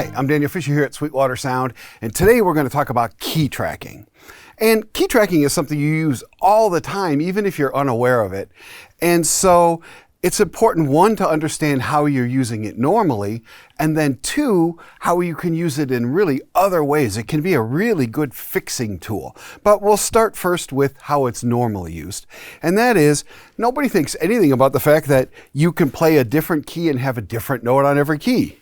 Hi, I'm Daniel Fisher here at Sweetwater Sound, and today we're going to talk about key tracking. And key tracking is something you use all the time, even if you're unaware of it. And so it's important, one, to understand how you're using it normally, and then two, how you can use it in really other ways. It can be a really good fixing tool. But we'll start first with how it's normally used. And that is, nobody thinks anything about the fact that you can play a different key and have a different note on every key.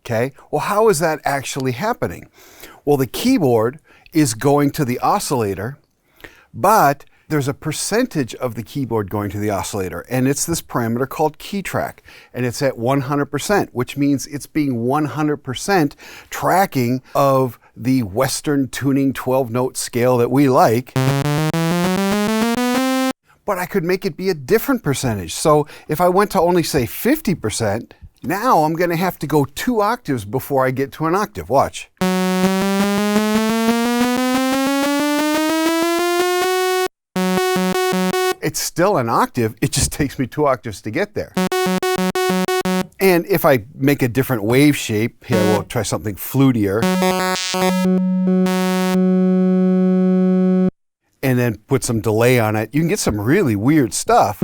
Okay, well, how is that actually happening? Well, the keyboard is going to the oscillator, but there's a percentage of the keyboard going to the oscillator, and it's this parameter called key track, and it's at 100%, which means it's being 100% tracking of the Western tuning 12-note scale that we like. But I could make it be a different percentage. So if I went to only say 50%, now I'm going to have to go 2 octaves before I get to an octave. Watch. It's still an octave, it just takes me 2 octaves to get there. And if I make a different wave shape, here we'll try something flutier, and then put some delay on it, you can get some really weird stuff.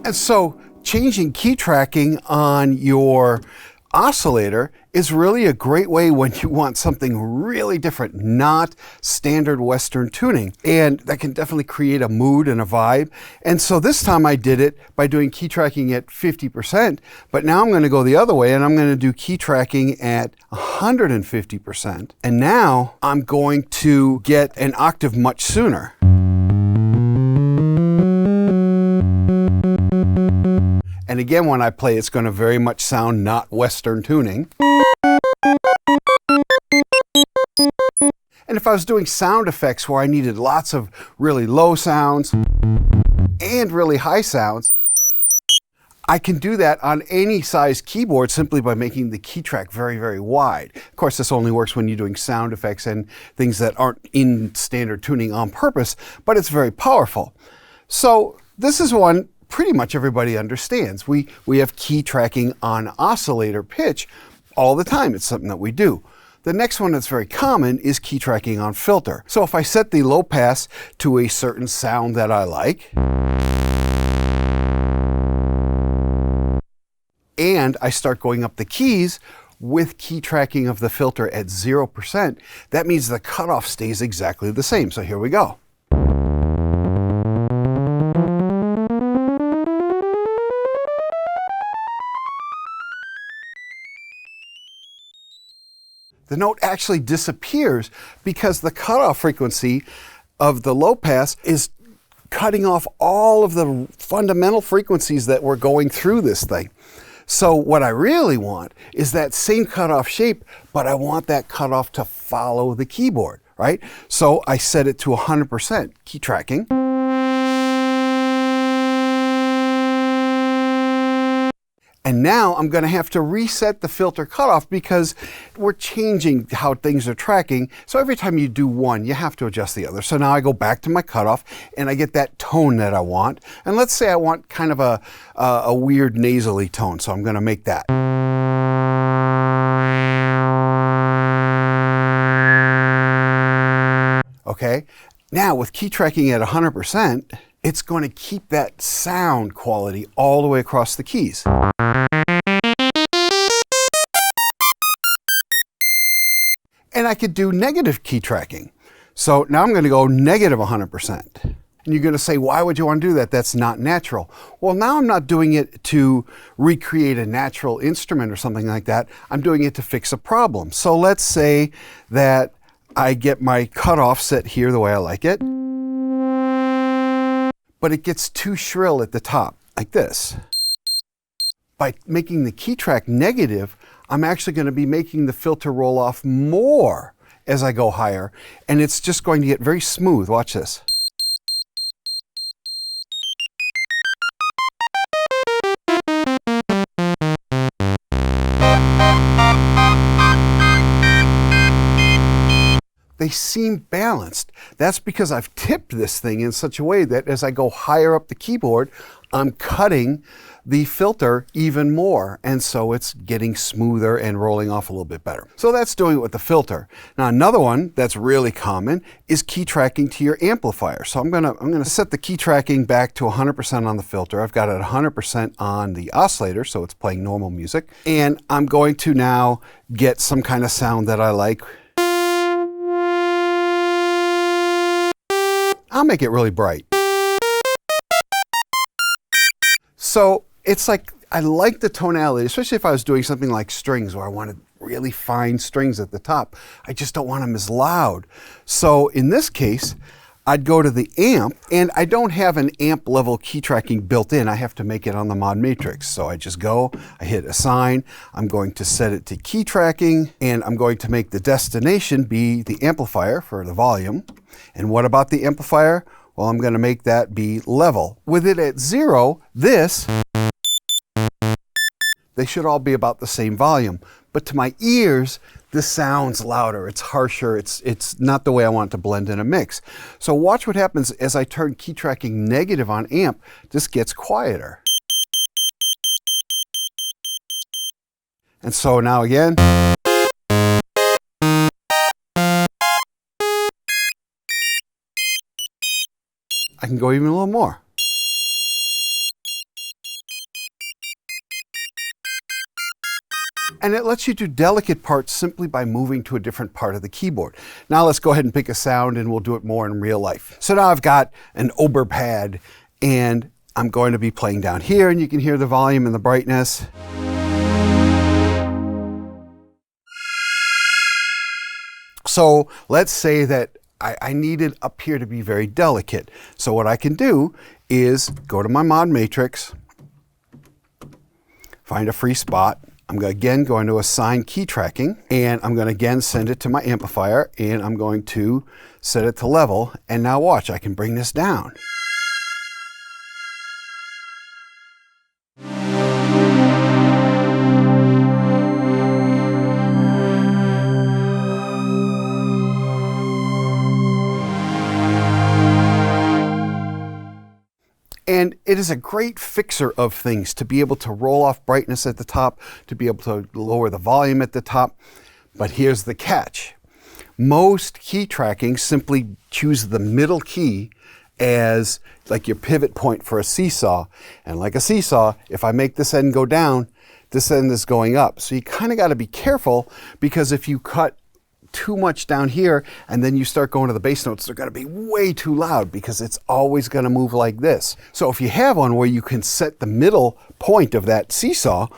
And so changing key tracking on your oscillator is really a great way when you want something really different, not standard Western tuning. And that can definitely create a mood and a vibe. And so this time I did it by doing key tracking at 50%, but now I'm going to go the other way and I'm going to do key tracking at 150%. And now I'm going to get an octave much sooner. And again, when I play, it's going to very much sound not Western tuning. And if I was doing sound effects where I needed lots of really low sounds and really high sounds, I can do that on any size keyboard simply by making the key track very, very wide. Of course, this only works when you're doing sound effects and things that aren't in standard tuning on purpose, but it's very powerful. So this is one pretty much everybody understands. We have key tracking on oscillator pitch all the time. It's something that we do. The next one that's very common is key tracking on filter. So if I set the low pass to a certain sound that I like, and I start going up the keys with key tracking of the filter at 0%, that means the cutoff stays exactly the same. So here we go. The note actually disappears because the cutoff frequency of the low pass is cutting off all of the fundamental frequencies that were going through this thing. So what I really want is that same cutoff shape, but I want that cutoff to follow the keyboard, right? So I set it to 100% key tracking. And now I'm going to have to reset the filter cutoff because we're changing how things are tracking. So every time you do one, you have to adjust the other. So now I go back to my cutoff and I get that tone that I want. And let's say I want kind of a weird nasally tone. So I'm going to make that. Okay. Now with key tracking at 100%, it's going to keep that sound quality all the way across the keys. And I could do negative key tracking. So now I'm going to go negative 100%. And you're going to say, why would you want to do that? That's not natural. Well, now I'm not doing it to recreate a natural instrument or something like that. I'm doing it to fix a problem. So let's say that I get my cutoff set here the way I like it, but it gets too shrill at the top, like this. By making the key track negative, I'm actually going to be making the filter roll off more as I go higher, and it's just going to get very smooth. Watch this. They seem balanced. That's because I've tipped this thing in such a way that as I go higher up the keyboard, I'm cutting the filter even more, and so it's getting smoother and rolling off a little bit better. So that's doing it with the filter. Now another one that's really common is key tracking to your amplifier. So I'm gonna set the key tracking back to 100% on the filter. I've got it 100% on the oscillator, so it's playing normal music. And I'm going to now get some kind of sound that I like. I'll make it really bright. So it's like, I like the tonality, especially if I was doing something like strings where I wanted really fine strings at the top. I just don't want them as loud. So in this case, I'd go to the amp, and I don't have an amp level key tracking built in. I have to make it on the mod matrix. So I just go, I hit assign, I'm going to set it to key tracking, and I'm going to make the destination be the amplifier for the volume. And what about the amplifier? Well, I'm going to make that be level. With it at 0, they should all be about the same volume. But to my ears, this sounds louder, it's harsher, it's not the way I want it to blend in a mix. So watch what happens as I turn key tracking negative on amp, this gets quieter. And so now again, I can go even a little more. And it lets you do delicate parts simply by moving to a different part of the keyboard. Now let's go ahead and pick a sound, and we'll do it more in real life. So now I've got an ober pad, and I'm going to be playing down here, and you can hear the volume and the brightness. So let's say that I needed up here to be very delicate. So what I can do is go to my mod matrix, find a free spot. I'm again going to assign key tracking, and I'm going to again send it to my amplifier, and I'm going to set it to level. And now watch, I can bring this down. And it is a great fixer of things to be able to roll off brightness at the top, to be able to lower the volume at the top. But here's the catch. Most key tracking simply choose the middle key as like your pivot point for a seesaw. And like a seesaw, if I make this end go down, this end is going up. So you kind of got to be careful, because if you cut too much down here and then you start going to the bass notes, they're going to be way too loud, because it's always going to move like this. So if you have one where you can set the middle point of that seesaw,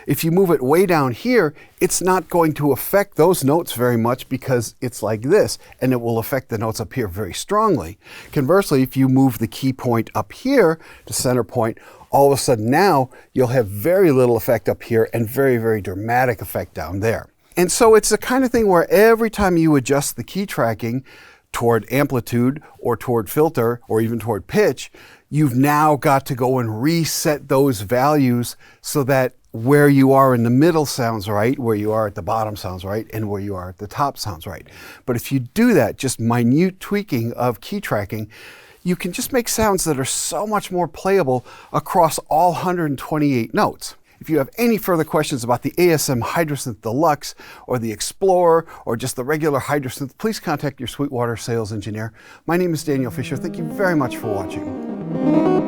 if you move it way down here, it's not going to affect those notes very much, because it's like this, and it will affect the notes up here very strongly. Conversely, if you move the key point up here to center point, all of a sudden now you'll have very little effect up here and very, very dramatic effect down there. And so it's the kind of thing where every time you adjust the key tracking toward amplitude or toward filter or even toward pitch, you've now got to go and reset those values so that where you are in the middle sounds right, where you are at the bottom sounds right, and where you are at the top sounds right. But if you do that, just minute tweaking of key tracking, you can just make sounds that are so much more playable across all 128 notes. If you have any further questions about the ASM Hydrosynth Deluxe or the Explorer or just the regular Hydrosynth, please contact your Sweetwater sales engineer. My name is Daniel Fisher. Thank you very much for watching.